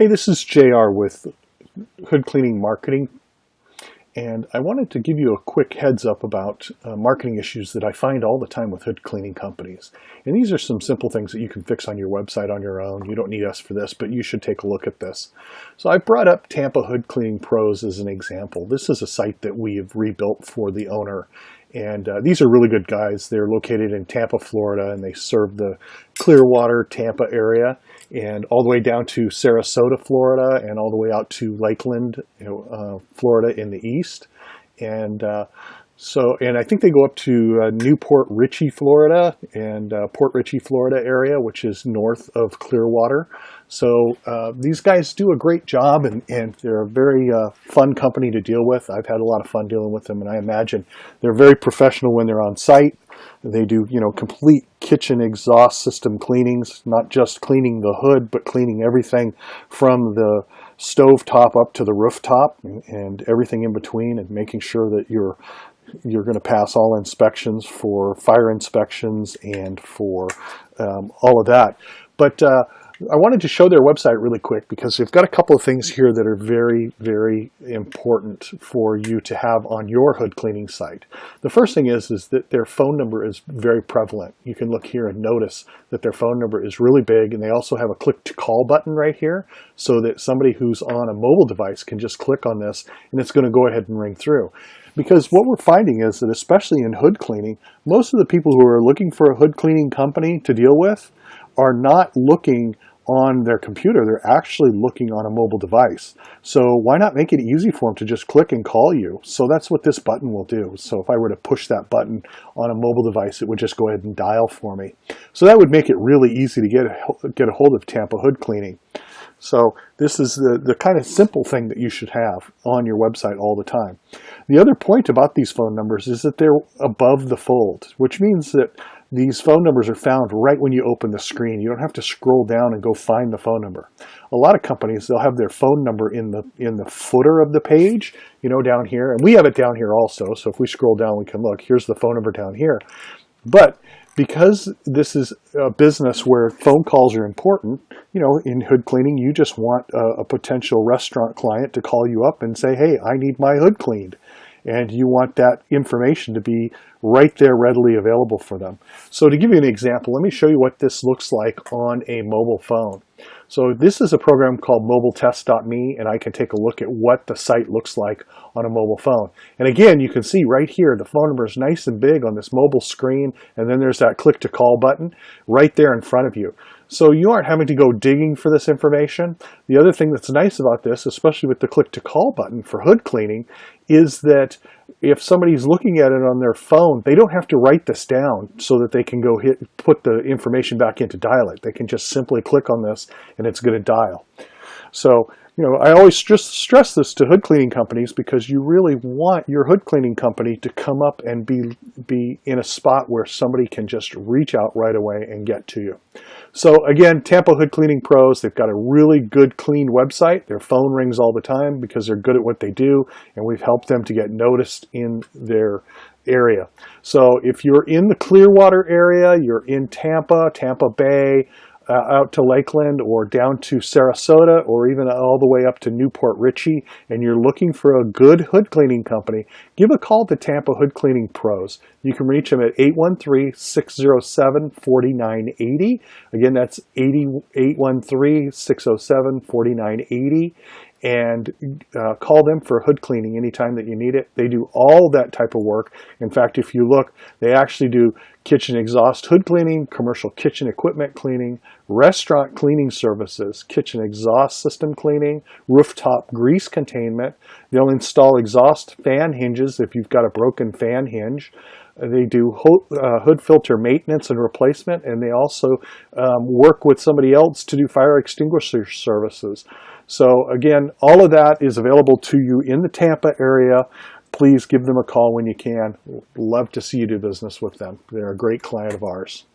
Hey, this is JR with Hood Cleaning Marketing, and I wanted to give you a quick heads up about marketing issues that I find all the time with hood cleaning companies. And these are some simple things that you can fix on your website on your own. You don't need us for this, but you should take a look at this. So I brought up Tampa Hood Cleaning Pros as an example. This is a site that we have rebuilt for the owner. And these are really good guys. They're located in Tampa, Florida, and they serve the Clearwater, Tampa area, and all the way down to Sarasota, Florida, and all the way out to Lakeland, Florida in the east. And and I think they go up to Port Richey, Florida, and Port Richey, Florida area, which is north of Clearwater. So these guys do a great job, and they're a very fun company to deal with. I've had a lot of fun dealing with them, and I imagine they're very professional when they're on site. They do, complete kitchen exhaust system cleanings, not just cleaning the hood, but cleaning everything from the stove top up to the rooftop and everything in between, and making sure that you're going to pass all inspections for fire inspections and for all of that. But I wanted to show their website really quick because they've got a couple of things here that are very, very important for you to have on your hood cleaning site. The first thing is that their phone number is very prevalent. You can look here and notice that their phone number is really big, and they also have a click to call button right here so that somebody who's on a mobile device can just click on this and it's going to go ahead and ring through. Because what we're finding is that especially in hood cleaning, most of the people who are looking for a hood cleaning company to deal with are not looking on their computer. They're actually looking on a mobile device. So why not make it easy for them to just click and call you? So that's what this button will do. So if I were to push that button on a mobile device, it would just go ahead and dial for me. So that would make it really easy to get a hold of Tampa Hood Cleaning. So this is the kind of simple thing that you should have on your website all the time. The other point about these phone numbers is that they're above the fold, which means that these phone numbers are found right when you open the screen. You don't have to scroll down and go find the phone number. A lot of companies, they'll have their phone number in the footer of the page, down here. And we have it down here also. So if we scroll down, we can look. Here's the phone number down here. But because this is a business where phone calls are important, in hood cleaning, you just want a potential restaurant client to call you up and say, hey, I need my hood cleaned. And you want that information to be right there readily available for them. So to give you an example, let me show you what this looks like on a mobile phone. So this is a program called mobiletest.me, and I can take a look at what the site looks like on a mobile phone. And again, you can see right here, the phone number is nice and big on this mobile screen, and then there's that click to call button right there in front of you. So you aren't having to go digging for this information. The other thing that's nice about this, especially with the click to call button for hood cleaning, is that if somebody's looking at it on their phone, they don't have to write this down so that they can go put the information back into Dial It. They can just simply click on this and it's going to dial. So, I always stress this to hood cleaning companies because you really want your hood cleaning company to come up and be in a spot where somebody can just reach out right away and get to you. So again, Tampa Hood Cleaning Pros, they've got a really good, clean website. Their phone rings all the time because they're good at what they do, and we've helped them to get noticed in their area. So if you're in the Clearwater area, you're in Tampa, Tampa Bay, out to Lakeland or down to Sarasota or even all the way up to Port Richey, and you're looking for a good hood cleaning company, give a call to Tampa Hood Cleaning Pros. You can reach them at 813-607-4980. Again, that's 813-607-4980. And call them for hood cleaning anytime that you need it. They do all that type of work. In fact, if you look, they actually do kitchen exhaust hood cleaning, commercial kitchen equipment cleaning, restaurant cleaning services, kitchen exhaust system cleaning, rooftop grease containment. They'll install exhaust fan hinges if you've got a broken fan hinge. They do hood filter maintenance and replacement, and they also work with somebody else to do fire extinguisher services. So again, all of that is available to you in the Tampa area. Please give them a call when you can. Love to see you do business with them. They're a great client of ours.